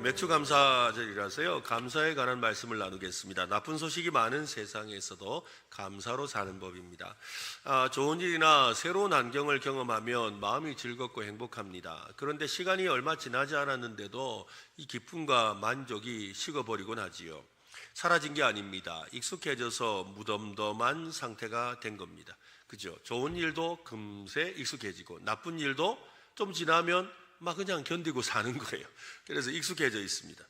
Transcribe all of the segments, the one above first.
맥주 감사절이라서요, 감사에 관한 말씀을 나누겠습니다. 나쁜 소식이 많은 세상에서도 감사로 사는 법입니다. 좋은 일이나 새로운 환경을 경험하면 마음이 즐겁고 행복합니다. 그런데 시간이 얼마 지나지 않았는데도 이 기쁨과 만족이 식어버리곤 하지요. 사라진 게 아닙니다. 익숙해져서 무덤덤한 상태가 된 겁니다. 그죠? 좋은 일도 금세 익숙해지고 나쁜 일도 좀 지나면 막 그냥 견디고 사는 거예요. 그래서 익숙해져 있습니다.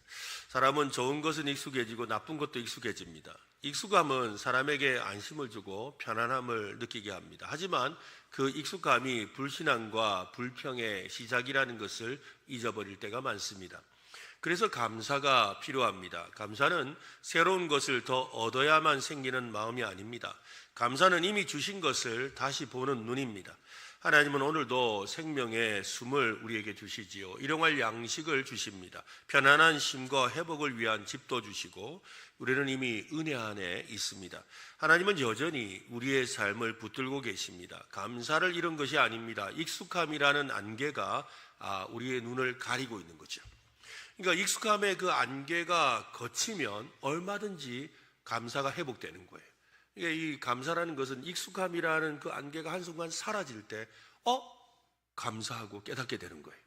사람은 좋은 것은 익숙해지고 나쁜 것도 익숙해집니다. 익숙함은 사람에게 안심을 주고 편안함을 느끼게 합니다. 하지만 그 익숙함이 불신앙과 불평의 시작이라는 것을 잊어버릴 때가 많습니다. 그래서 감사가 필요합니다. 감사는 새로운 것을 더 얻어야만 생기는 마음이 아닙니다. 감사는 이미 주신 것을 다시 보는 눈입니다. 하나님은 오늘도 생명의 숨을 우리에게 주시지요. 일용할 양식을 주십니다. 편안한 쉼과 회복을 위한 집도 주시고 우리는 이미 은혜 안에 있습니다. 하나님은 여전히 우리의 삶을 붙들고 계십니다. 감사를 잃은 것이 아닙니다. 익숙함이라는 안개가 우리의 눈을 가리고 있는 거죠. 그러니까 익숙함의 그 안개가 걷히면 얼마든지 감사가 회복되는 거예요. 이 감사라는 것은 익숙함이라는 그 안개가 한순간 사라질 때 감사하고 깨닫게 되는 거예요.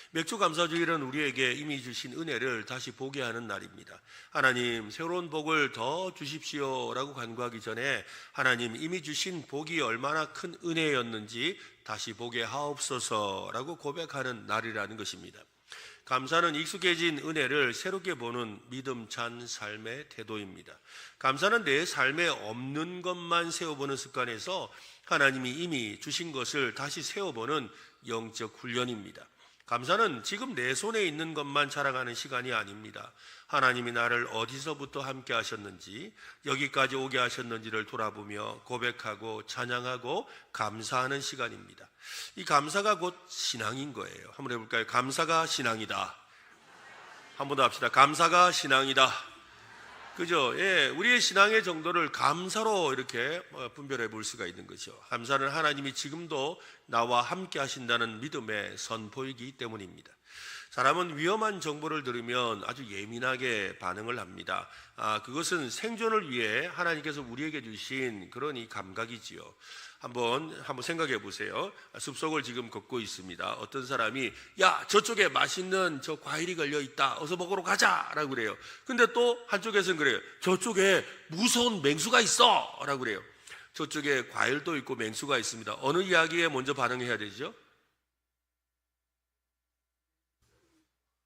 맥주 감사주일은 우리에게 이미 주신 은혜를 다시 보게 하는 날입니다. 하나님, 새로운 복을 더 주십시오라고 간구하기 전에 하나님, 이미 주신 복이 얼마나 큰 은혜였는지 다시 보게 하옵소서라고 고백하는 날이라는 것입니다. 감사는 익숙해진 은혜를 새롭게 보는 믿음찬 삶의 태도입니다. 감사는 내 삶에 없는 것만 세워보는 습관에서 하나님이 이미 주신 것을 다시 세워보는 영적 훈련입니다. 감사는 지금 내 손에 있는 것만 자랑하는 시간이 아닙니다. 하나님이 나를 어디서부터 함께 하셨는지, 여기까지 오게 하셨는지를 돌아보며 고백하고 찬양하고 감사하는 시간입니다. 이 감사가 곧 신앙인 거예요. 한번 해볼까요? 감사가 신앙이다. 한 번 더 합시다. 감사가 신앙이다. 그죠? 예, 우리의 신앙의 정도를 감사로 이렇게 분별해 볼 수가 있는 거죠. 감사는 하나님이 지금도 나와 함께 하신다는 믿음의 선포이기 때문입니다. 사람은 위험한 정보를 들으면 아주 예민하게 반응을 합니다. 그것은 생존을 위해 하나님께서 우리에게 주신 그런 이 감각이지요. 한번 생각해 보세요. 숲속을 지금 걷고 있습니다. 어떤 사람이 야, 저쪽에 맛있는 저 과일이 걸려 있다. 어서 먹으러 가자라고 그래요. 근데 또 한쪽에서는 그래요. 저쪽에 무서운 맹수가 있어라고 그래요. 저쪽에 과일도 있고 맹수가 있습니다. 어느 이야기에 먼저 반응해야 되죠?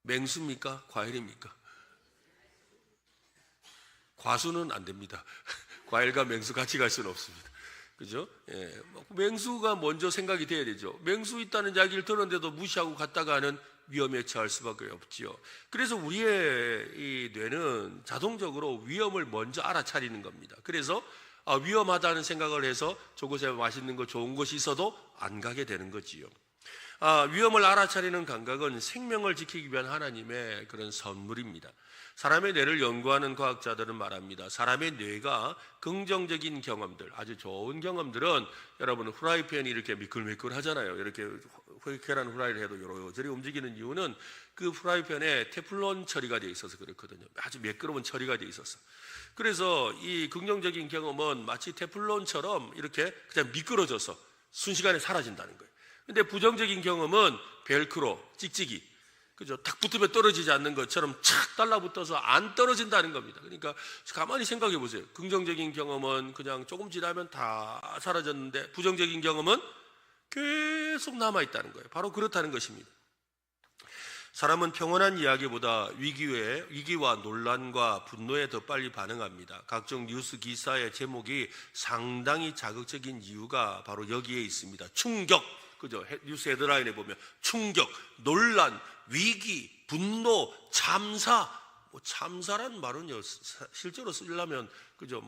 맹수입니까? 과일입니까? 과수는 안 됩니다. 과일과 맹수 같이 갈 수는 없습니다. 그죠? 예. 맹수가 먼저 생각이 돼야 되죠. 맹수 있다는 이야기를 들었는데도 무시하고 갔다가는 위험에 처할 수밖에 없지요. 그래서 우리의 이 뇌는 자동적으로 위험을 먼저 알아차리는 겁니다. 그래서 위험하다는 생각을 해서 저곳에 맛있는 거 좋은 것이 있어도 안 가게 되는 거지요. 위험을 알아차리는 감각은 생명을 지키기 위한 하나님의 그런 선물입니다. 사람의 뇌를 연구하는 과학자들은 말합니다. 사람의 뇌가 긍정적인 경험들, 아주 좋은 경험들은 여러분 후라이팬이 이렇게 미끌미끌 하잖아요. 이렇게 계란 후라이를 해도 요러저리 움직이는 이유는 그 후라이팬에 테플론 처리가 되어 있어서 그렇거든요. 아주 매끄러운 처리가 되어 있어서. 그래서 이 긍정적인 경험은 마치 테플론처럼 이렇게 그냥 미끄러져서 순식간에 사라진다는 거예요. 근데 부정적인 경험은 벨크로, 찍찍이, 그죠? 탁 붙으면 떨어지지 않는 것처럼 착 달라붙어서 안 떨어진다는 겁니다. 그러니까 가만히 생각해 보세요. 긍정적인 경험은 그냥 조금 지나면 다 사라졌는데 부정적인 경험은 계속 남아있다는 거예요. 바로 그렇다는 것입니다. 사람은 평온한 이야기보다 위기와 논란과 분노에 더 빨리 반응합니다. 각종 뉴스 기사의 제목이 상당히 자극적인 이유가 바로 여기에 있습니다. 충격, 그죠? 뉴스 헤드라인에 보면 충격, 논란, 위기, 분노, 참사. 참사라는 말은요, 실제로 쓰려면 그죠?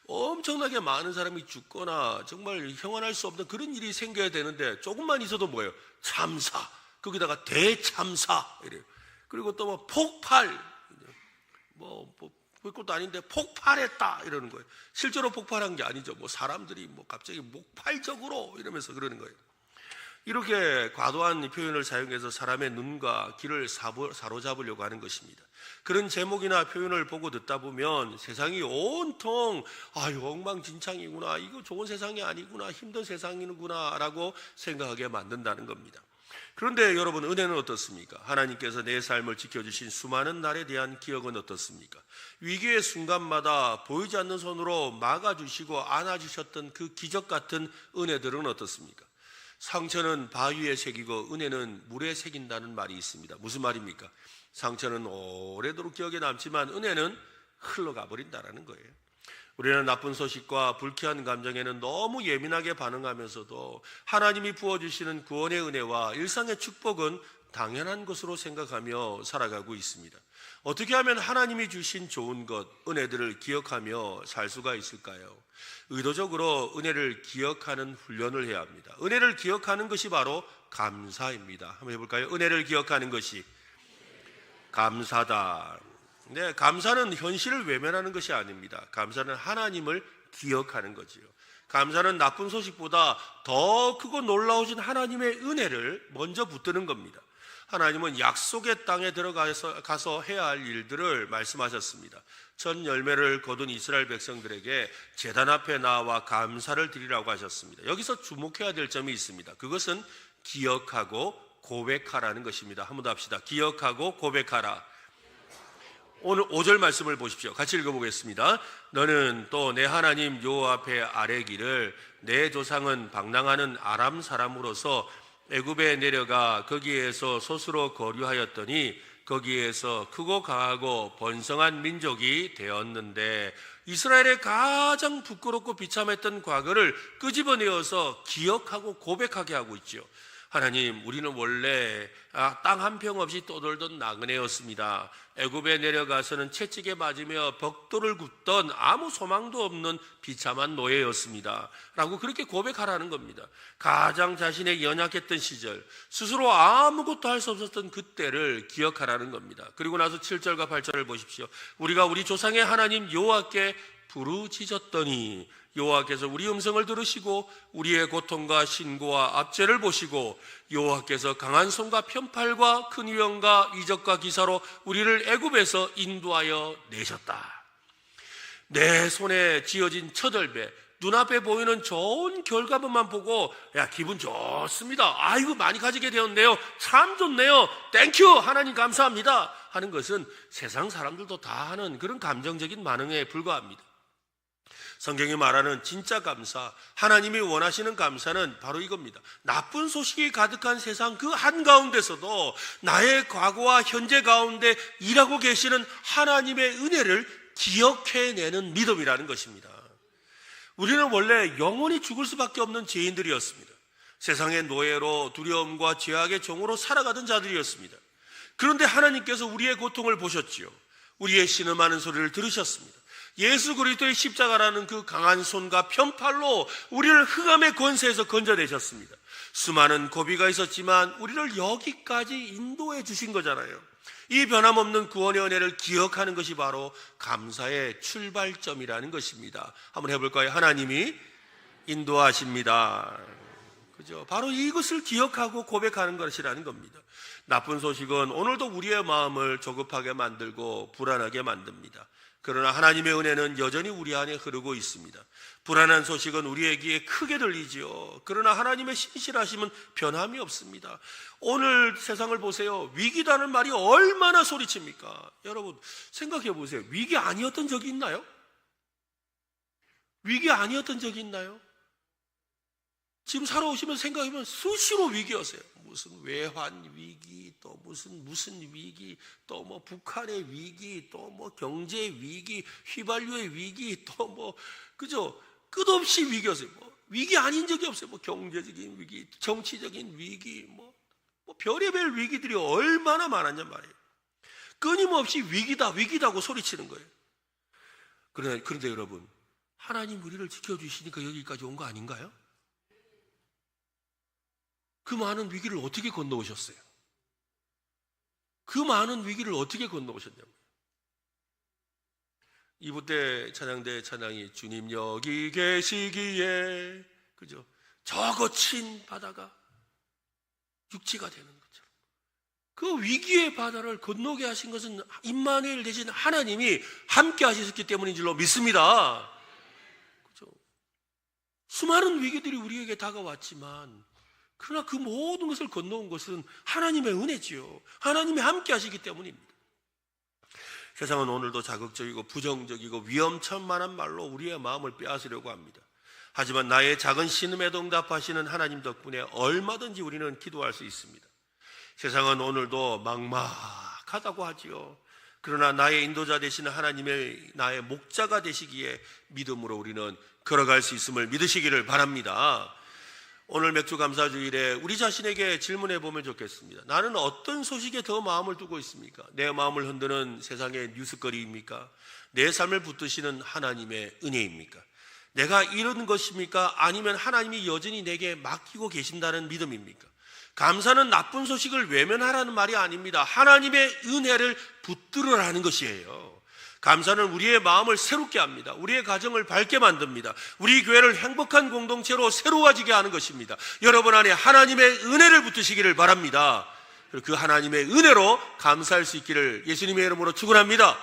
엄청나게 많은 사람이 죽거나 정말 형언할 수 없는 그런 일이 생겨야 되는데 조금만 있어도 뭐예요? 참사. 거기다가 대참사 이래요. 그리고 또 폭발, 그것도 아닌데 폭발했다 이러는 거예요. 실제로 폭발한 게 아니죠. 사람들이 갑자기 목발적으로 이러면서 그러는 거예요. 이렇게 과도한 표현을 사용해서 사람의 눈과 귀를 사로잡으려고 하는 것입니다. 그런 제목이나 표현을 보고 듣다 보면 세상이 온통 엉망진창이구나, 이거 좋은 세상이 아니구나, 힘든 세상이구나 라고 생각하게 만든다는 겁니다. 그런데 여러분, 은혜는 어떻습니까? 하나님께서 내 삶을 지켜주신 수많은 날에 대한 기억은 어떻습니까? 위기의 순간마다 보이지 않는 손으로 막아주시고 안아주셨던 그 기적 같은 은혜들은 어떻습니까? 상처는 바위에 새기고 은혜는 물에 새긴다는 말이 있습니다. 무슨 말입니까? 상처는 오래도록 기억에 남지만 은혜는 흘러가 버린다는 거예요. 우리는 나쁜 소식과 불쾌한 감정에는 너무 예민하게 반응하면서도 하나님이 부어주시는 구원의 은혜와 일상의 축복은 당연한 것으로 생각하며 살아가고 있습니다. 어떻게 하면 하나님이 주신 좋은 것, 은혜들을 기억하며 살 수가 있을까요? 의도적으로 은혜를 기억하는 훈련을 해야 합니다. 은혜를 기억하는 것이 바로 감사입니다. 한번 해볼까요? 은혜를 기억하는 것이 감사다. 네, 감사는 현실을 외면하는 것이 아닙니다. 감사는 하나님을 기억하는 거지요. 감사는 나쁜 소식보다 더 크고 놀라우신 하나님의 은혜를 먼저 붙드는 겁니다. 하나님은 약속의 땅에 들어가서 해야 할 일들을 말씀하셨습니다. 첫 열매를 거둔 이스라엘 백성들에게 제단 앞에 나와 감사를 드리라고 하셨습니다. 여기서 주목해야 될 점이 있습니다. 그것은 기억하고 고백하라는 것입니다. 한번 더 합시다. 기억하고 고백하라. 오늘 5절 말씀을 보십시오. 같이 읽어보겠습니다. 너는 또 내 하나님 여호와 앞에 아뢰기를 내 조상은 방랑하는 아람 사람으로서 애굽에 내려가 거기에서 솥으로 거류하였더니 거기에서 크고 강하고 번성한 민족이 되었는데, 이스라엘의 가장 부끄럽고 비참했던 과거를 끄집어내어서 기억하고 고백하게 하고 있죠. 하나님, 우리는 원래 땅 한 평 없이 떠돌던 나그네였습니다. 애굽에 내려가서는 채찍에 맞으며 벽돌을 굽던 아무 소망도 없는 비참한 노예였습니다 라고 그렇게 고백하라는 겁니다. 가장 자신의 연약했던 시절, 스스로 아무것도 할 수 없었던 그때를 기억하라는 겁니다. 그리고 나서 7절과 8절을 보십시오. 우리가 우리 조상의 하나님 여호와께 부르짖었더니 여호와께서 우리 음성을 들으시고 우리의 고통과 신고와 압제를 보시고 여호와께서 강한 손과 편팔과 큰 위엄과 이적과 기사로 우리를 애굽에서 인도하여 내셨다. 내 손에 쥐어진 처절배, 눈앞에 보이는 좋은 결과물만 보고 기분 좋습니다, 아이고 많이 가지게 되었네요, 참 좋네요, 땡큐 하나님 감사합니다 하는 것은 세상 사람들도 다 하는 그런 감정적인 반응에 불과합니다. 성경이 말하는 진짜 감사, 하나님이 원하시는 감사는 바로 이겁니다. 나쁜 소식이 가득한 세상 그 한가운데서도 나의 과거와 현재 가운데 일하고 계시는 하나님의 은혜를 기억해내는 믿음이라는 것입니다. 우리는 원래 영원히 죽을 수밖에 없는 죄인들이었습니다. 세상의 노예로 두려움과 죄악의 종으로 살아가던 자들이었습니다. 그런데 하나님께서 우리의 고통을 보셨지요. 우리의 신음하는 소리를 들으셨습니다. 예수 그리스도의 십자가라는 그 강한 손과 편팔로 우리를 흑암의 권세에서 건져내셨습니다. 수많은 고비가 있었지만 우리를 여기까지 인도해 주신 거잖아요. 이 변함없는 구원의 은혜를 기억하는 것이 바로 감사의 출발점이라는 것입니다. 한번 해볼까요? 하나님이 인도하십니다. 그죠? 바로 이것을 기억하고 고백하는 것이라는 겁니다. 나쁜 소식은 오늘도 우리의 마음을 조급하게 만들고 불안하게 만듭니다. 그러나 하나님의 은혜는 여전히 우리 안에 흐르고 있습니다. 불안한 소식은 우리에게 크게 들리지요. 그러나 하나님의 신실하심은 변함이 없습니다. 오늘 세상을 보세요. 위기라는 말이 얼마나 소리칩니까? 여러분 생각해 보세요. 위기 아니었던 적이 있나요? 위기 아니었던 적이 있나요? 지금 살아오시면서 생각해보면 수시로 위기였어요. 무슨 외환 위기, 또 무슨 위기, 또 뭐 북한의 위기, 또 뭐 경제 위기, 휘발유의 위기, 또 뭐 그죠? 끝없이 위기였어요. 뭐 위기 아닌 적이 없어요. 뭐 경제적인 위기, 정치적인 위기, 뭐 별의별 위기들이 얼마나 많았냔 말이에요. 끊임없이 위기다고 소리치는 거예요. 그런데 여러분, 하나님 우리를 지켜주시니까 여기까지 온 거 아닌가요? 그 많은 위기를 어떻게 건너오셨어요? 그 많은 위기를 어떻게 건너오셨냐고요. 2부 때 찬양대 찬양이 주님 여기 계시기에, 그죠? 저 거친 바다가 육지가 되는 것처럼 그 위기의 바다를 건너게 하신 것은 임마누엘 되신 하나님이 함께 하셨기 때문인 줄로 믿습니다. 그렇죠? 수많은 위기들이 우리에게 다가왔지만 그러나 그 모든 것을 건너온 것은 하나님의 은혜지요. 하나님이 함께 하시기 때문입니다. 세상은 오늘도 자극적이고 부정적이고 위험천만한 말로 우리의 마음을 빼앗으려고 합니다. 하지만 나의 작은 신음에도 응답하시는 하나님 덕분에 얼마든지 우리는 기도할 수 있습니다. 세상은 오늘도 막막하다고 하지요. 그러나 나의 인도자 되시는 하나님의 나의 목자가 되시기에 믿음으로 우리는 걸어갈 수 있음을 믿으시기를 바랍니다. 오늘 맥주감사주일에 우리 자신에게 질문해 보면 좋겠습니다. 나는 어떤 소식에 더 마음을 두고 있습니까? 내 마음을 흔드는 세상의 뉴스거리입니까? 내 삶을 붙드시는 하나님의 은혜입니까? 내가 이런 것입니까? 아니면 하나님이 여전히 내게 맡기고 계신다는 믿음입니까? 감사는 나쁜 소식을 외면하라는 말이 아닙니다. 하나님의 은혜를 붙들으라는 것이에요. 감사는 우리의 마음을 새롭게 합니다. 우리의 가정을 밝게 만듭니다. 우리 교회를 행복한 공동체로 새로워지게 하는 것입니다. 여러분 안에 하나님의 은혜를 붙드시기를 바랍니다. 그 하나님의 은혜로 감사할 수 있기를 예수님의 이름으로 축원합니다.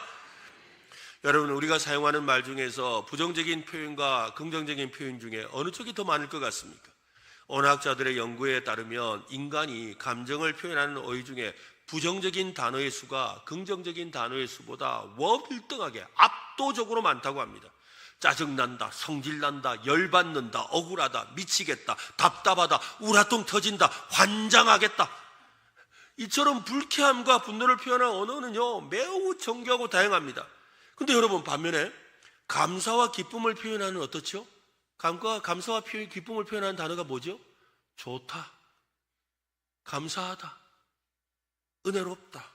여러분, 우리가 사용하는 말 중에서 부정적인 표현과 긍정적인 표현 중에 어느 쪽이 더 많을 것 같습니까? 언어학자들의 연구에 따르면 인간이 감정을 표현하는 어휘 중에 부정적인 단어의 수가 긍정적인 단어의 수보다 월등하게 압도적으로 많다고 합니다. 짜증난다, 성질난다, 열받는다, 억울하다, 미치겠다, 답답하다, 우라통 터진다, 환장하겠다. 이처럼 불쾌함과 분노를 표현한 언어는요 매우 정교하고 다양합니다. 근데 여러분, 반면에 감사와 기쁨을 표현하는 어떻죠? 감사와 기쁨을 표현하는 단어가 뭐죠? 좋다, 감사하다, 은혜롭다,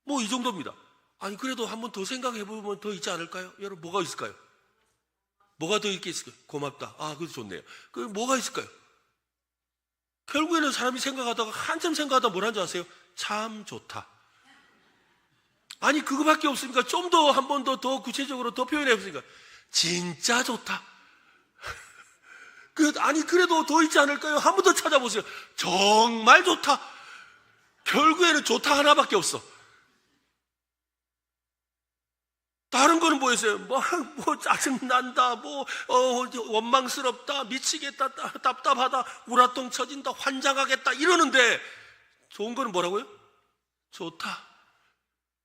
뭐 이 정도입니다. 아니 그래도 한번 더 생각해 보면 더 있지 않을까요? 여러분, 뭐가 있을까요? 뭐가 더 있을까요? 고맙다, 그것도 좋네요. 그 뭐가 있을까요? 결국에는 사람이 생각하다가 한참 생각하다 뭘 한 줄 아세요? 참 좋다. 아니 그거밖에 없으니까 좀 더 한 번 더 구체적으로 더 표현해 보니까 진짜 좋다. 아니 그래도 더 있지 않을까요? 한 번 더 찾아보세요. 정말 좋다. 결국에는 좋다 하나밖에 없어. 다른 거는 뭐였어요? 뭐 짜증난다, 원망스럽다, 미치겠다, 답답하다, 우라통 쳐진다, 환장하겠다 이러는데 좋은 거는 뭐라고요? 좋다.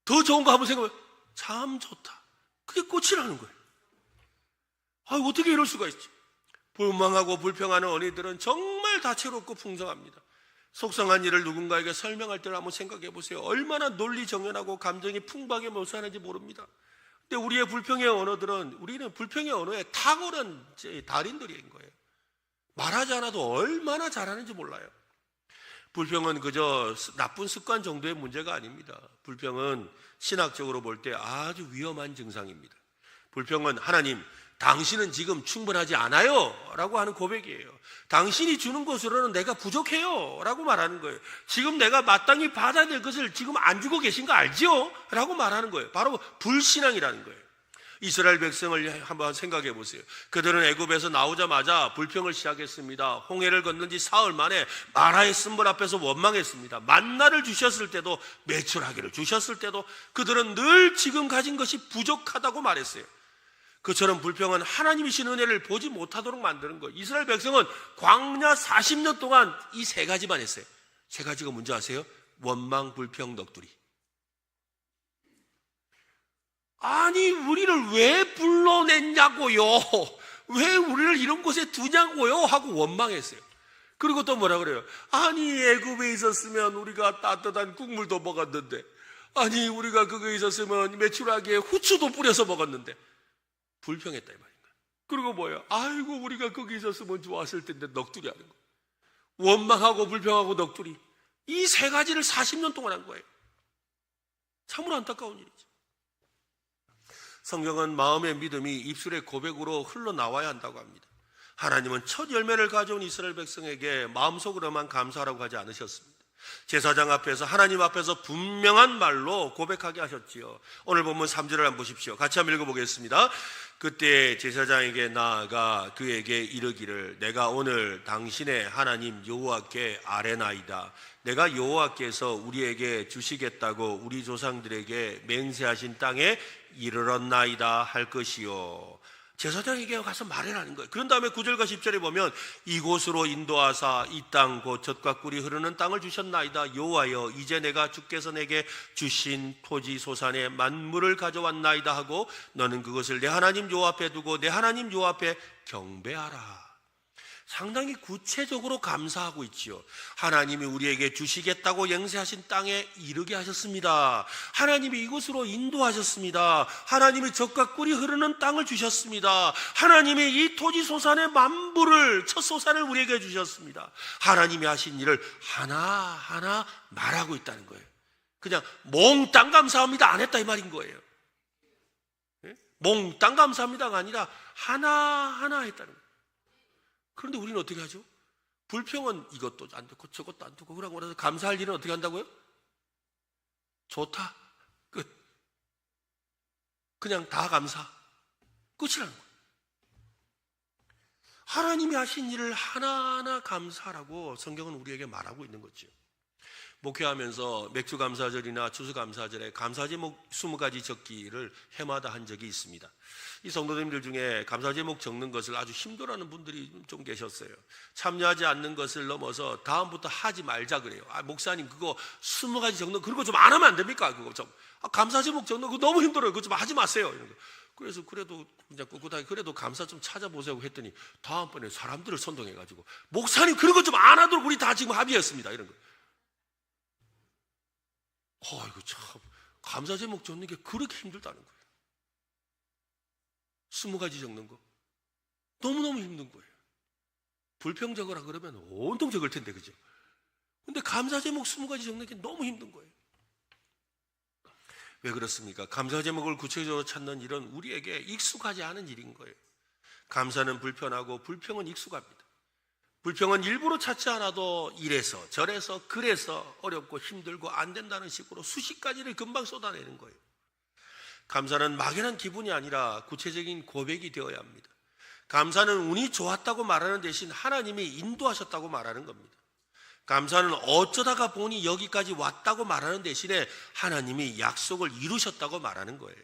더 좋은 거 한번 생각해봐요. 참 좋다. 그게 꽃이라는 거예요. 어떻게 이럴 수가 있지? 불망하고 불평하는 언니들은 정말 다채롭고 풍성합니다. 속상한 일을 누군가에게 설명할 때를 한번 생각해 보세요. 얼마나 논리 정연하고 감정이 풍부하게 묘사하는지 모릅니다. 근데 우리의 불평의 언어들은, 우리는 불평의 언어에 탁월한 달인들인 거예요. 말하지 않아도 얼마나 잘하는지 몰라요. 불평은 그저 나쁜 습관 정도의 문제가 아닙니다. 불평은 신학적으로 볼 때 아주 위험한 증상입니다. 불평은 하나님, 당신은 지금 충분하지 않아요 라고 하는 고백이에요. 당신이 주는 것으로는 내가 부족해요 라고 말하는 거예요. 지금 내가 마땅히 받아야 될 것을 지금 안 주고 계신 거 알지요? 라고 말하는 거예요. 바로 불신앙이라는 거예요. 이스라엘 백성을 한번 생각해 보세요. 그들은 애굽에서 나오자마자 불평을 시작했습니다. 홍해를 건넌 지 사흘 만에 마라의 쓴물 앞에서 원망했습니다. 만나를 주셨을 때도, 매출하기를 주셨을 때도 그들은 늘 지금 가진 것이 부족하다고 말했어요. 그처럼 불평은 하나님이신 은혜를 보지 못하도록 만드는 거예요. 이스라엘 백성은 광야 40년 동안 이 세 가지만 했어요. 세 가지가 뭔지 아세요? 원망, 불평, 넋두리. 아니 우리를 왜 불러냈냐고요, 왜 우리를 이런 곳에 두냐고요 하고 원망했어요. 그리고 또 뭐라 그래요? 아니 애굽에 있었으면 우리가 따뜻한 국물도 먹었는데, 아니 우리가 거기에 있었으면 매출하기에 후추도 뿌려서 먹었는데. 불평했다 이 말인가. 그리고 뭐예요? 아이고 우리가 거기 있었으면 좋았을 텐데. 넋두리 하는 거. 원망하고 불평하고 넋두리, 이 세 가지를 40년 동안 한 거예요. 참으로 안타까운 일이죠. 성경은 마음의 믿음이 입술의 고백으로 흘러나와야 한다고 합니다. 하나님은 첫 열매를 가져온 이스라엘 백성에게 마음속으로만 감사하라고 하지 않으셨습니다. 제사장 앞에서, 하나님 앞에서 분명한 말로 고백하게 하셨지요. 오늘 본문 3절을 한번 보십시오. 같이 한번 읽어보겠습니다. 그때 제사장에게 나아가 그에게 이르기를 내가 오늘 당신의 하나님 여호와께 아뢰나이다. 내가 여호와께서 우리에게 주시겠다고 우리 조상들에게 맹세하신 땅에 이르렀나이다 할 것이요. 제사장에게 가서 말해라는 거예요. 그런 다음에 9절과 10절에 보면 이곳으로 인도하사 이 땅 곧 젖과 꿀이 흐르는 땅을 주셨나이다. 여호와여, 이제 내가 주께서 내게 주신 토지 소산의 만물을 가져왔나이다 하고 너는 그것을 내 하나님 여호와 앞에 두고 내 하나님 여호와 앞에 경배하라. 상당히 구체적으로 감사하고 있지요. 하나님이 우리에게 주시겠다고 맹세하신 땅에 이르게 하셨습니다. 하나님이 이곳으로 인도하셨습니다. 하나님이 젖과 꿀이 흐르는 땅을 주셨습니다. 하나님이 이 토지 소산의 만물을, 첫 소산을 우리에게 주셨습니다. 하나님이 하신 일을 하나하나 말하고 있다는 거예요. 그냥 몽땅 감사합니다 안 했다 이 말인 거예요. 몽땅 감사합니다가 아니라 하나하나 했다는 거예요. 그런데 우리는 어떻게 하죠? 불평은 이것도 안 듣고 저것도 안 듣고 그러고 그래서 감사할 일은 어떻게 한다고요? 좋다, 끝. 그냥 다 감사, 끝이라는 거예요. 하나님이 하신 일을 하나하나 감사하라고 성경은 우리에게 말하고 있는 거죠. 목회하면서 맥주감사절이나 추수감사절에 감사제목 20가지 적기를 해마다 한 적이 있습니다. 이 성도님들 중에 감사제목 적는 것을 아주 힘들어하는 분들이 좀 계셨어요. 참여하지 않는 것을 넘어서 다음부터 하지 말자 그래요. 목사님 그거 20가지 적는 거 그런 거 좀 안 하면 안 됩니까? 그거 좀 감사제목 적는 거 너무 힘들어요. 그거 좀 하지 마세요. 이런 거. 그래서 그래도 그냥 꿋꿋하게 그래도 감사 좀 찾아보자고 했더니 다음번에 사람들을 선동해가지고 목사님 그런 거 좀 안 하도록 우리 다 지금 합의했습니다. 이런 거. 이거 참 감사 제목 적는 게 그렇게 힘들다는 거예요. 20가지 적는 거 너무너무 힘든 거예요. 불평 적으라 그러면 온통 적을 텐데, 그죠? 근데 감사 제목 20가지 적는 게 너무 힘든 거예요. 왜 그렇습니까? 감사 제목을 구체적으로 찾는 일은 우리에게 익숙하지 않은 일인 거예요. 감사는 불편하고 불평은 익숙합니다. 불평은 일부러 찾지 않아도 이래서 저래서 그래서 어렵고 힘들고 안 된다는 식으로 수십 가지를 금방 쏟아내는 거예요. 감사는 막연한 기분이 아니라 구체적인 고백이 되어야 합니다. 감사는 운이 좋았다고 말하는 대신 하나님이 인도하셨다고 말하는 겁니다. 감사는 어쩌다가 보니 여기까지 왔다고 말하는 대신에 하나님이 약속을 이루셨다고 말하는 거예요.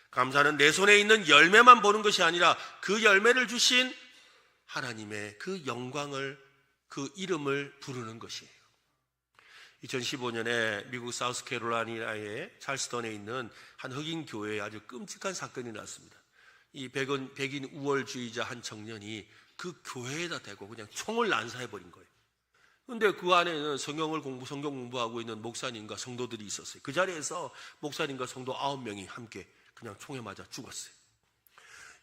감사는 내 손에 있는 열매만 보는 것이 아니라 그 열매를 주신 하나님의 그 영광을, 그 이름을 부르는 것이에요. 2015년에 미국 사우스캐롤라이나의 찰스턴에 있는 한 흑인 교회에 아주 끔찍한 사건이 났습니다. 이 백인 우월주의자 한 청년이 그 교회에다 대고 그냥 총을 난사해버린 거예요. 그런데 그 안에는 성경 공부하고 있는 목사님과 성도들이 있었어요. 그 자리에서 목사님과 성도 9명이 함께 그냥 총에 맞아 죽었어요.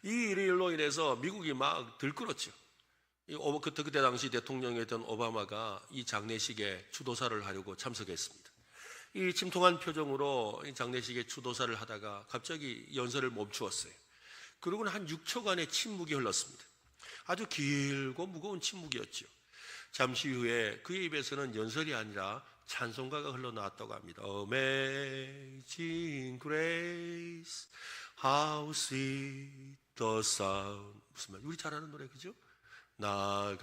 이 일로 인해서 미국이 막 들끓었죠. 그때 당시 대통령이었던 오바마가 이 장례식에 추도사를 하려고 참석했습니다. 이 침통한 표정으로 이 장례식에 추도사를 하다가 갑자기 연설을 멈추었어요. 그러고는 한 6초간의 침묵이 흘렀습니다. 아주 길고 무거운 침묵이었죠. 잠시 후에 그의 입에서는 연설이 아니라 찬송가가 흘러나왔다고 합니다. Amazing Grace, How sweet the sound. 무슨 말? 우리 잘 아는 노래, 그죠? 나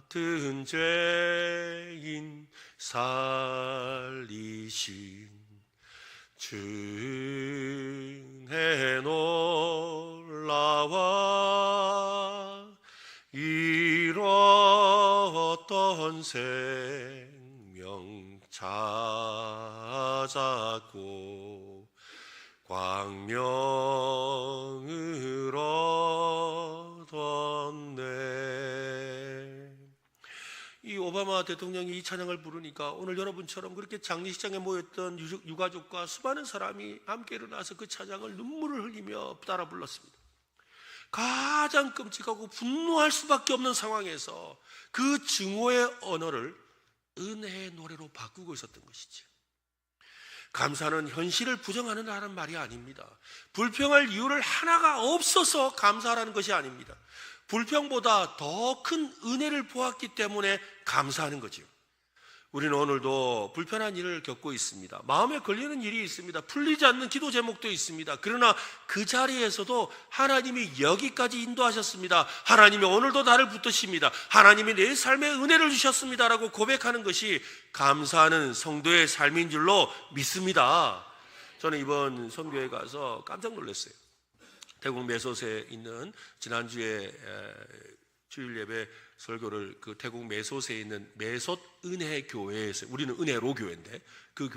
같은 죄인 살리신 주의 놀라와 잃었던 생명 찾았고 광명을 얻었네. 이 오바마 대통령이 이 찬양을 부르니까 오늘 여러분처럼 그렇게 장례식장에 모였던 유가족과 수많은 사람이 함께 일어나서 그 찬양을 눈물을 흘리며 따라 불렀습니다. 가장 끔찍하고 분노할 수밖에 없는 상황에서 그 증오의 언어를 은혜의 노래로 바꾸고 있었던 것이죠. 감사는 현실을 부정하는 말이 아닙니다. 불평할 이유를 하나가 없어서 감사하라는 것이 아닙니다. 불평보다 더 큰 은혜를 보았기 때문에 감사하는 거죠. 우리는 오늘도 불편한 일을 겪고 있습니다. 마음에 걸리는 일이 있습니다. 풀리지 않는 기도 제목도 있습니다. 그러나 그 자리에서도 하나님이 여기까지 인도하셨습니다. 하나님이 오늘도 나를 붙드십니다. 하나님이 내 삶에 은혜를 주셨습니다라고 고백하는 것이 감사하는 성도의 삶인 줄로 믿습니다. 저는 이번 선교회 가서 깜짝 놀랐어요. 태국 메소스에 있는 지난주에 주일 예배 설교를 그 태국 메소스에 있는 메솥 은혜 교회에서, 우리는 은혜로 교회인데 그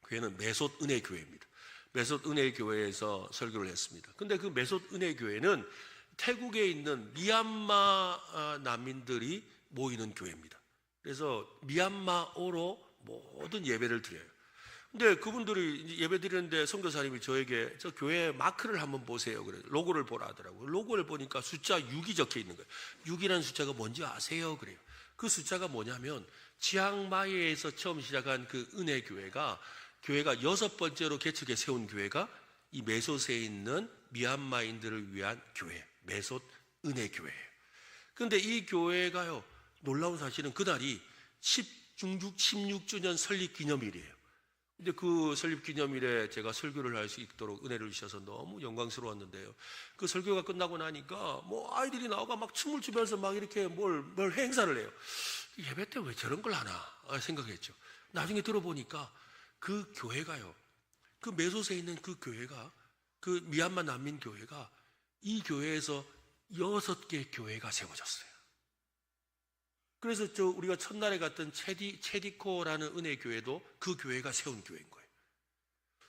교회는 메솥 은혜 교회입니다. 메솥 은혜 교회에서 설교를 했습니다. 근데 그 메솥 은혜 교회는 태국에 있는 미얀마 난민들이 모이는 교회입니다. 그래서 미얀마어로 모든 예배를 드려요. 근데 그분들이 예배 드리는데 선교사님이 저에게 저 교회 마크를 한번 보세요. 그래요. 로고를 보라 하더라고요. 로고를 보니까 숫자 6이 적혀 있는 거예요. 6이라는 숫자가 뭔지 아세요? 그래요. 그 숫자가 뭐냐면 치앙마이에서 처음 시작한 그 은혜 교회가 6번째로 개척해 세운 교회가 이 메솥에 있는 미얀마인들을 위한 교회, 메솥 은혜 교회예요. 그런데 이 교회가요, 놀라운 사실은 그날이 16주년 설립 기념일이에요. 근데 그 설립 기념일에 제가 설교를 할 수 있도록 은혜를 주셔서 너무 영광스러웠는데요. 그 설교가 끝나고 나니까 아이들이 나오고 막 춤을 추면서 막 이렇게 뭘 행사를 해요. 예배 때 왜 저런 걸 하나 생각했죠. 나중에 들어보니까 그 교회가요, 그 메솥에 있는 그 교회가, 그 미얀마 난민 교회가 이 교회에서 6개 교회가 세워졌어요. 그래서 우리가 첫날에 갔던 체디코라는 은혜 교회도 그 교회가 세운 교회인 거예요.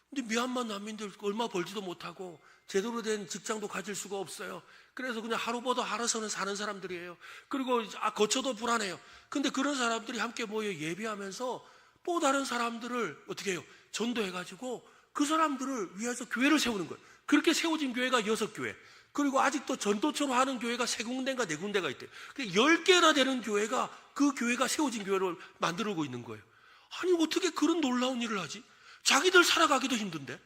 근데 미얀마 난민들 얼마 벌지도 못하고 제대로 된 직장도 가질 수가 없어요. 그래서 그냥 하루보다 하루서는 사는 사람들이에요. 그리고 거처도 불안해요. 근데 그런 사람들이 함께 모여 예배하면서 또 다른 사람들을 어떻게 해요? 전도해가지고 그 사람들을 위해서 교회를 세우는 거예요. 그렇게 세워진 교회가 6교회. 그리고 아직도 전도처로 하는 교회가 3군데인가 4군데가 있대요. 10개나 되는 교회가 그 교회가 세워진 교회를 만들고 있는 거예요. 아니 어떻게 그런 놀라운 일을 하지? 자기들 살아가기도 힘든데.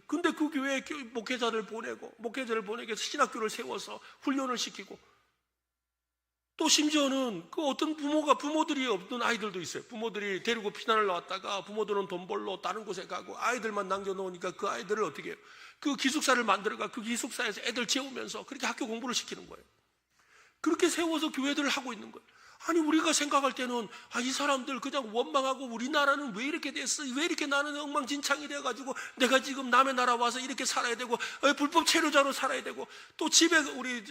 근데 그 교회에 목회자를 보내게 해서 신학교를 세워서 훈련을 시키고, 또 심지어는 그 어떤 부모들이 없는 아이들도 있어요. 부모들이 데리고 피난을 나왔다가 부모들은 돈 벌러 다른 곳에 가고 아이들만 남겨놓으니까 그 아이들을 어떻게 해요? 그 기숙사를 만들어가 그 기숙사에서 애들 재우면서 그렇게 학교 공부를 시키는 거예요. 그렇게 세워서 교회들을 하고 있는 거예요. 아니 우리가 생각할 때는 이 사람들 그냥 원망하고 우리나라는 왜 이렇게 됐어? 왜 이렇게 나는 엉망진창이 돼가지고 내가 지금 남의 나라 와서 이렇게 살아야 되고 불법 체류자로 살아야 되고, 또 집에 우리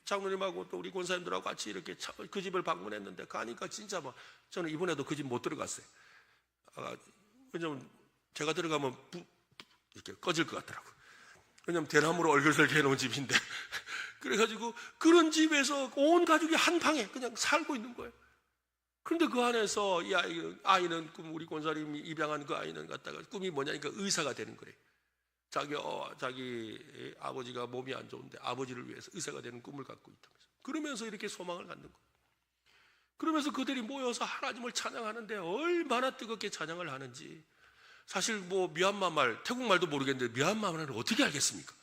장로님하고 또 우리 권사님들하고 같이 이렇게 그 집을 방문했는데 가니까 진짜 저는 이번에도 그 집 못 들어갔어요. 왜냐면 제가 들어가면 이렇게 꺼질 것 같더라고요. 왜냐면 대나무로 얼굴설계 해놓은 집인데 그래가지고 그런 집에서 온 가족이 한 방에 그냥 살고 있는 거예요. 그런데 그 안에서 이 아이는 우리 권사님이 입양한 그 아이는 갖다가 꿈이 뭐냐니까 의사가 되는 거래요. 자기 아버지가 몸이 안 좋은데 아버지를 위해서 의사가 되는 꿈을 갖고 있다면서, 그러면서 이렇게 소망을 갖는 거예요. 그러면서 그들이 모여서 하나님을 찬양하는데 얼마나 뜨겁게 찬양을 하는지. 사실 미얀마 말, 태국 말도 모르겠는데 미얀마 말을 어떻게 알겠습니까?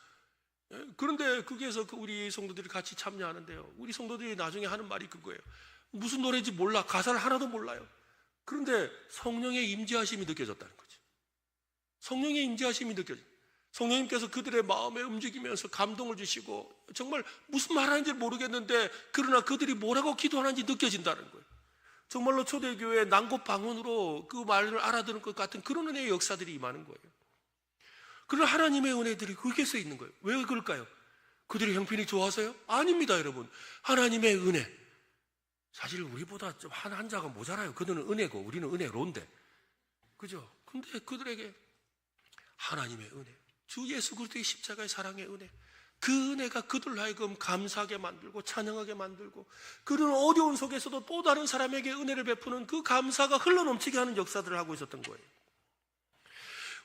그런데 거기에서 우리 성도들이 같이 참여하는데요, 우리 성도들이 나중에 하는 말이 그거예요. 무슨 노래인지 몰라, 가사를 하나도 몰라요. 그런데 성령의 임재하심이 느껴졌다는 거죠. 성령의 임재하심이 느껴져요. 성령님께서 그들의 마음에 움직이면서 감동을 주시고, 정말 무슨 말하는지 모르겠는데 그러나 그들이 뭐라고 기도하는지 느껴진다는 거예요. 정말로 초대교회의 난곳방언으로 그 말을 알아들은 것 같은 그런 은혜의 역사들이 임하는 거예요. 그런 하나님의 은혜들이 거기에 써 있는 거예요. 왜 그럴까요? 그들이 형편이 좋아서요? 아닙니다, 여러분. 하나님의 은혜. 사실 우리보다 좀 한자가 모자라요. 그들은 은혜고 우리는 은혜로인데, 그죠? 근데 그들에게 하나님의 은혜, 주 예수 그리스도의 십자가의 사랑의 은혜, 그 은혜가 그들 하여금 감사하게 만들고 찬양하게 만들고, 그런 어려운 속에서도 또 다른 사람에게 은혜를 베푸는 그 감사가 흘러넘치게 하는 역사들을 하고 있었던 거예요.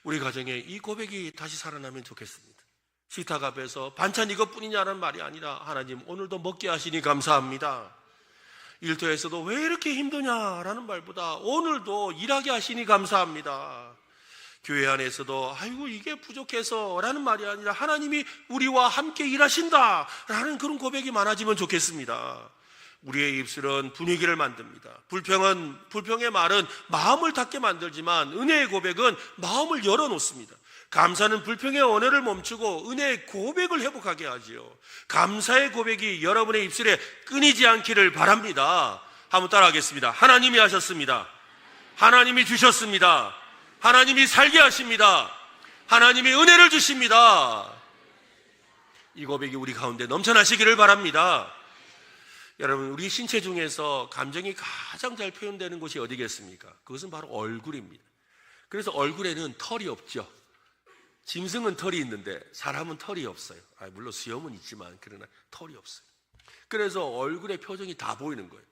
우리 가정에 이 고백이 다시 살아나면 좋겠습니다. 식탁 앞에서 반찬 이것뿐이냐는 말이 아니라, 하나님 오늘도 먹게 하시니 감사합니다. 일터에서도 왜 이렇게 힘드냐라는 말보다 오늘도 일하게 하시니 감사합니다. 교회 안에서도 아이고 이게 부족해서 라는 말이 아니라 하나님이 우리와 함께 일하신다 라는 그런 고백이 많아지면 좋겠습니다. 우리의 입술은 분위기를 만듭니다. 불평의 말은 마음을 닫게 만들지만 은혜의 고백은 마음을 열어놓습니다. 감사는 불평의 언어를 멈추고 은혜의 고백을 회복하게 하지요. 감사의 고백이 여러분의 입술에 끊이지 않기를 바랍니다. 한번 따라하겠습니다. 하나님이 하셨습니다. 하나님이 주셨습니다. 하나님이 살게 하십니다. 하나님이 은혜를 주십니다. 이 고백이 우리 가운데 넘쳐나시기를 바랍니다. 여러분, 우리 신체 중에서 감정이 가장 잘 표현되는 곳이 어디겠습니까? 그것은 바로 얼굴입니다. 그래서 얼굴에는 털이 없죠. 짐승은 털이 있는데 사람은 털이 없어요. 물론 수염은 있지만 그러나 털이 없어요. 그래서 얼굴의 표정이 다 보이는 거예요.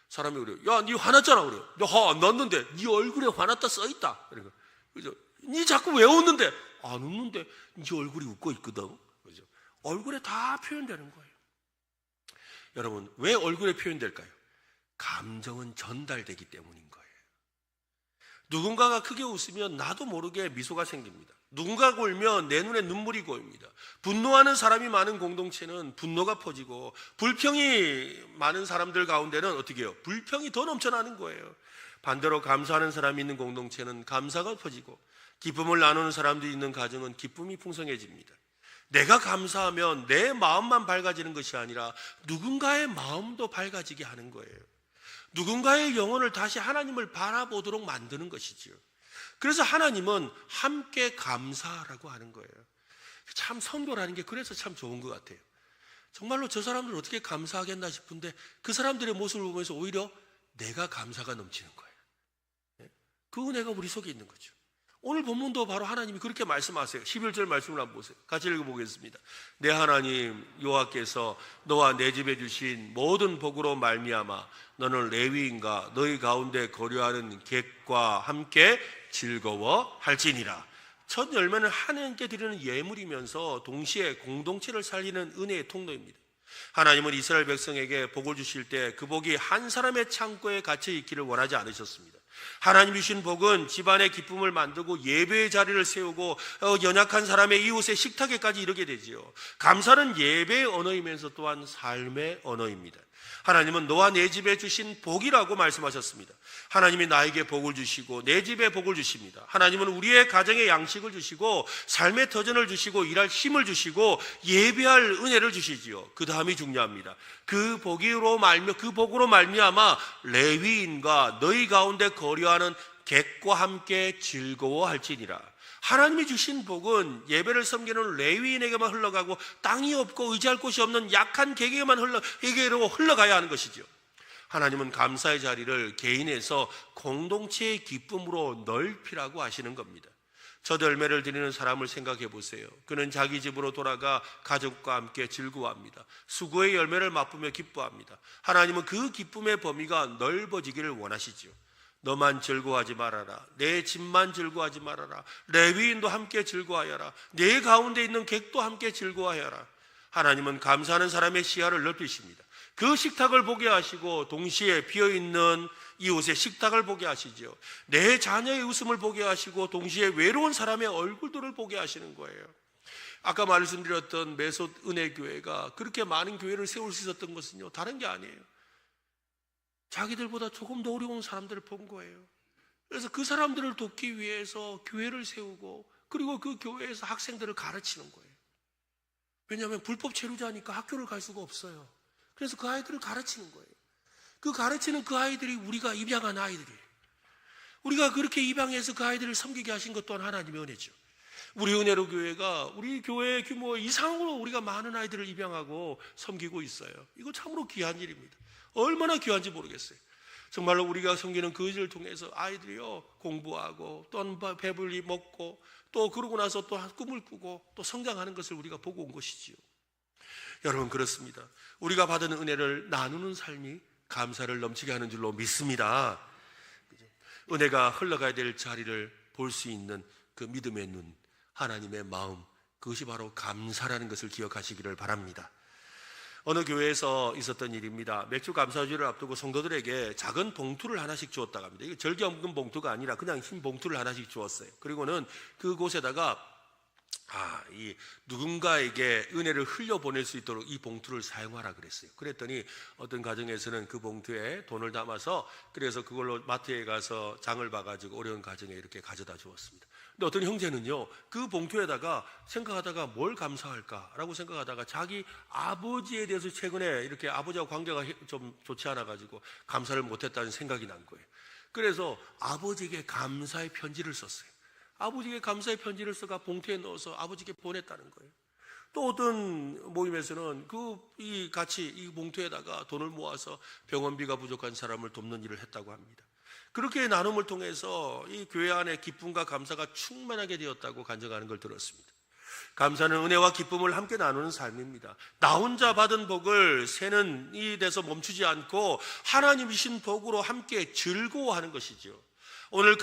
사람이 그래요. 야, 니 화났잖아. 그래요. 너 화 안 났는데 니 얼굴에 화났다 써있다. 그죠? 니 자꾸 왜 웃는데? 안 웃는데 니 얼굴이 웃고 있거든. 그죠? 얼굴에 다 표현되는 거예요. 여러분, 왜 얼굴에 표현될까요? 감정은 전달되기 때문인 거예요. 누군가가 크게 웃으면 나도 모르게 미소가 생깁니다. 누군가가 울면 내 눈에 눈물이 고입니다. 분노하는 사람이 많은 공동체는 분노가 퍼지고, 불평이 많은 사람들 가운데는 어떻게 해요? 불평이 더 넘쳐나는 거예요. 반대로 감사하는 사람이 있는 공동체는 감사가 퍼지고, 기쁨을 나누는 사람들이 있는 가정은 기쁨이 풍성해집니다. 내가 감사하면 내 마음만 밝아지는 것이 아니라 누군가의 마음도 밝아지게 하는 거예요. 누군가의 영혼을 다시 하나님을 바라보도록 만드는 것이지요. 그래서 하나님은 함께 감사라고 하는 거예요. 참 선교라는 게 그래서 참 좋은 것 같아요. 정말로 저 사람들 어떻게 감사하겠나 싶은데 그 사람들의 모습을 보면서 오히려 내가 감사가 넘치는 거예요. 그 은혜가 우리 속에 있는 거죠. 오늘 본문도 바로 하나님이 그렇게 말씀하세요. 11절 말씀을 한번 보세요. 같이 읽어보겠습니다. 내 하나님 여호와께서 너와 내 집에 주신 모든 복으로 말미암아 너는 레위인과 너희 가운데 거류하는 객과 함께 즐거워할지니라. 첫 열매는 하나님께 드리는 예물이면서 동시에 공동체를 살리는 은혜의 통로입니다. 하나님은 이스라엘 백성에게 복을 주실 때 그 복이 한 사람의 창고에 갇혀 있기를 원하지 않으셨습니다. 하나님 주신 복은 집안의 기쁨을 만들고 예배의 자리를 세우고 연약한 사람의 이웃의 식탁에까지 이르게 되지요. 감사는 예배의 언어이면서 또한 삶의 언어입니다. 하나님은 너와 내 집에 주신 복이라고 말씀하셨습니다. 하나님이 나에게 복을 주시고 내 집에 복을 주십니다. 하나님은 우리의 가정에 양식을 주시고 삶의 터전을 주시고 일할 힘을 주시고 예배할 은혜를 주시지요. 그 다음이 중요합니다. 그 복으로 말미암아 레위인과 너희 가운데 거류하는 객과 함께 즐거워할지니라. 하나님이 주신 복은 예배를 섬기는 레위인에게만 흘러가고 땅이 없고 의지할 곳이 없는 약한 객에게만 흘러가야 하는 것이죠. 하나님은 감사의 자리를 개인에서 공동체의 기쁨으로 넓히라고 하시는 겁니다. 첫 열매를 드리는 사람을 생각해 보세요. 그는 자기 집으로 돌아가 가족과 함께 즐거워합니다. 수고의 열매를 맛보며 기뻐합니다. 하나님은 그 기쁨의 범위가 넓어지기를 원하시죠. 너만 즐거워하지 말아라. 내 집만 즐거워하지 말아라. 레위인도 함께 즐거워하여라. 내 가운데 있는 객도 함께 즐거워하여라. 하나님은 감사하는 사람의 시야를 넓히십니다. 그 식탁을 보게 하시고 동시에 비어있는 이웃의 식탁을 보게 하시죠. 내 자녀의 웃음을 보게 하시고 동시에 외로운 사람의 얼굴들을 보게 하시는 거예요. 아까 말씀드렸던 메솥 은혜교회가 그렇게 많은 교회를 세울 수 있었던 것은요, 다른 게 아니에요. 자기들보다 조금 더 어려운 사람들을 본 거예요. 그래서 그 사람들을 돕기 위해서 교회를 세우고 그리고 그 교회에서 학생들을 가르치는 거예요. 왜냐하면 불법 체류자니까 학교를 갈 수가 없어요. 그래서 그 아이들을 가르치는 거예요. 그 가르치는 그 아이들이 우리가 입양한 아이들이에요. 우리가 그렇게 입양해서 그 아이들을 섬기게 하신 것 또한 하나님의 은혜죠. 우리 은혜로 교회가 우리 교회 규모 이상으로 우리가 많은 아이들을 입양하고 섬기고 있어요. 이거 참으로 귀한 일입니다. 얼마나 귀한지 모르겠어요. 정말로 우리가 섬기는 그 일을 통해서 아이들이요 공부하고 또 배불리 먹고 또 그러고 나서 또 꿈을 꾸고 또 성장하는 것을 우리가 보고 온 것이지요. 여러분, 그렇습니다. 우리가 받은 은혜를 나누는 삶이 감사를 넘치게 하는 줄로 믿습니다. 은혜가 흘러가야 될 자리를 볼 수 있는 그 믿음의 눈, 하나님의 마음, 그것이 바로 감사라는 것을 기억하시기를 바랍니다. 어느 교회에서 있었던 일입니다. 맥주 감사주를 앞두고 성도들에게 작은 봉투를 하나씩 주었다고 합니다. 이게 절개없는 봉투가 아니라 그냥 흰 봉투를 하나씩 주었어요. 그리고는 그곳에다가 이 누군가에게 은혜를 흘려보낼 수 있도록 이 봉투를 사용하라 그랬어요. 그랬더니 어떤 가정에서는 그 봉투에 돈을 담아서 그래서 그걸로 마트에 가서 장을 봐가지고 어려운 가정에 이렇게 가져다 주었습니다. 근데 어떤 형제는요, 그 봉투에다가 생각하다가 뭘 감사할까라고 생각하다가 자기 아버지에 대해서 최근에 이렇게 아버지와 관계가 좀 좋지 않아가지고 감사를 못했다는 생각이 난 거예요. 그래서 아버지에게 감사의 편지를 썼어요. 아버지에게 감사의 편지를 써가 봉투에 넣어서 아버지께 보냈다는 거예요. 또 어떤 모임에서는 같이 이 봉투에다가 돈을 모아서 병원비가 부족한 사람을 돕는 일을 했다고 합니다. 그렇게 나눔을 통해서 이 교회 안에 기쁨과 감사가 충만하게 되었다고 간증하는 걸 들었습니다. 감사는 은혜와 기쁨을 함께 나누는 삶입니다. 나 혼자 받은 복을 새는 이 데서 멈추지 않고 하나님이신 복으로 함께 즐거워하는 것이죠. 오늘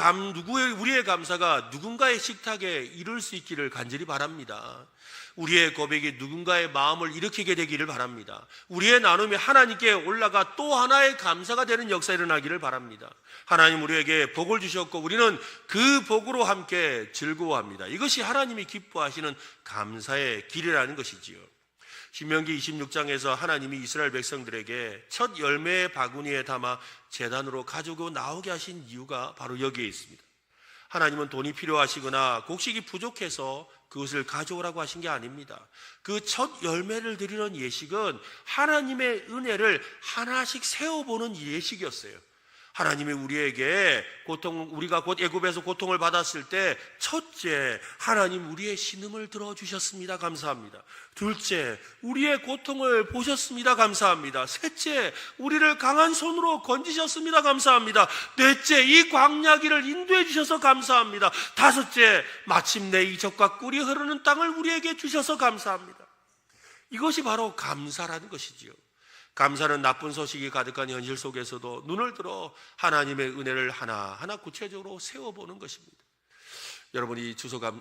우리의 감사가 누군가의 식탁에 이룰 수 있기를 간절히 바랍니다. 우리의 고백이 누군가의 마음을 일으키게 되기를 바랍니다. 우리의 나눔이 하나님께 올라가 또 하나의 감사가 되는 역사가 일어나기를 바랍니다. 하나님 우리에게 복을 주셨고 우리는 그 복으로 함께 즐거워합니다. 이것이 하나님이 기뻐하시는 감사의 길이라는 것이지요. 신명기 26장에서 하나님이 이스라엘 백성들에게 첫 열매의 바구니에 담아 제단으로 가지고 나오게 하신 이유가 바로 여기에 있습니다. 하나님은 돈이 필요하시거나 곡식이 부족해서 그것을 가져오라고 하신 게 아닙니다. 그 첫 열매를 드리는 예식은 하나님의 은혜를 하나씩 세어보는 예식이었어요. 하나님이 우리에게 우리가 곧 애굽에서 고통을 받았을 때 첫째, 하나님 우리의 신음을 들어주셨습니다. 감사합니다. 둘째, 우리의 고통을 보셨습니다. 감사합니다. 셋째, 우리를 강한 손으로 건지셨습니다. 감사합니다. 넷째, 이 광야길을 인도해 주셔서 감사합니다. 다섯째, 마침내 이 젖과 꿀이 흐르는 땅을 우리에게 주셔서 감사합니다. 이것이 바로 감사라는 것이지요. 감사는 나쁜 소식이 가득한 현실 속에서도 눈을 들어 하나님의 은혜를 하나하나 구체적으로 세워보는 것입니다. 여러분, 이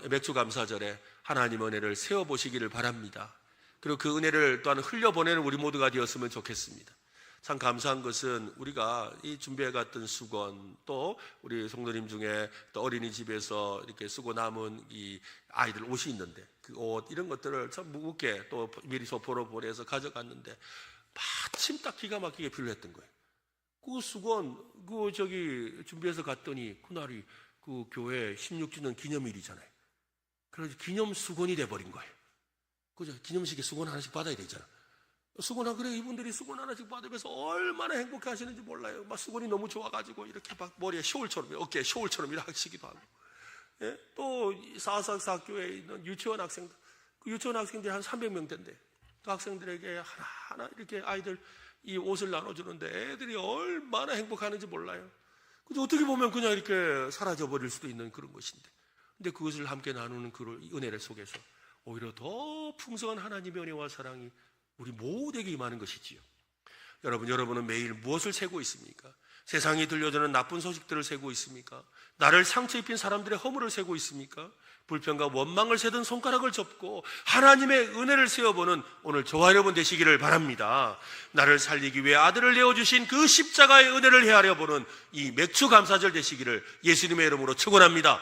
맥주 감사절에 하나님 은혜를 세워보시기를 바랍니다. 그리고 그 은혜를 또한 흘려보내는 우리 모두가 되었으면 좋겠습니다. 참 감사한 것은 우리가 이 준비해갔던 수건, 또 우리 성도님 중에 또 어린이집에서 이렇게 쓰고 남은 이 아이들 옷이 있는데 그 옷 이런 것들을 참 무겁게 또 미리 소포로 보내서 가져갔는데 마침 딱 기가 막히게 필요했던 거예요. 그 수건, 준비해서 갔더니 그날이 그 교회 16주년 기념일이잖아요. 그래서 기념 수건이 돼버린 거예요. 그죠? 기념식에 수건 하나씩 받아야 되잖아. 그래, 이분들이 수건 하나씩 받으면서 얼마나 행복해 하시는지 몰라요. 막 수건이 너무 좋아가지고 이렇게 막 머리에 숄처럼, 어깨에 숄처럼 이렇게 하시기도 하고. 예? 또, 사사사교에 있는 유치원 학생들, 그 유치원 학생들이 한 300명 된대. 그 학생들에게 하나하나 이렇게 아이들 이 옷을 나눠주는데 애들이 얼마나 행복하는지 몰라요. 근데 어떻게 보면 그냥 이렇게 사라져버릴 수도 있는 그런 것인데. 근데 그것을 함께 나누는 그 은혜를 속에서 오히려 더 풍성한 하나님의 은혜와 사랑이 우리 모두에게 임하는 것이지요. 여러분은 매일 무엇을 세고 있습니까? 세상이 들려주는 나쁜 소식들을 세고 있습니까? 나를 상처 입힌 사람들의 허물을 세고 있습니까? 불평과 원망을 세든 손가락을 접고 하나님의 은혜를 세워보는 오늘 저와 여러분 되시기를 바랍니다. 나를 살리기 위해 아들을 내어주신 그 십자가의 은혜를 헤아려 보는 이 맥주 감사절 되시기를 예수님의 이름으로 축원합니다.